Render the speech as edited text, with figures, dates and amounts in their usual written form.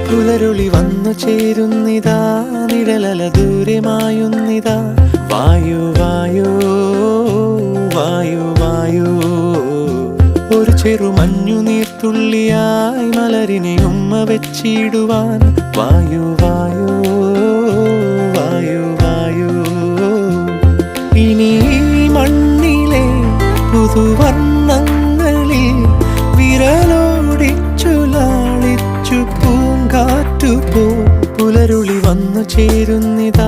പുലരുളി വന്നു ചേരുന്നിതാ, നിഴലല ദൂരെ മായുന്നിതാ. വായു വായു വായു വായു, ഒരു ചെറു മഞ്ഞുനീർത്തുള്ളിയായി മലരിനെ ഉമ്മ വെച്ചിടുവാൻ. വായു വായു വായു വായു, ഇനി മണ്ണിലെ പുതുവർണ്ണങ്ങളിൽ വിരലോടിച്ചു ലാളിച്ചു പൂങ്കാറ്റുപോ. പുലരുളി വന്നു ചേരുന്നിതാ,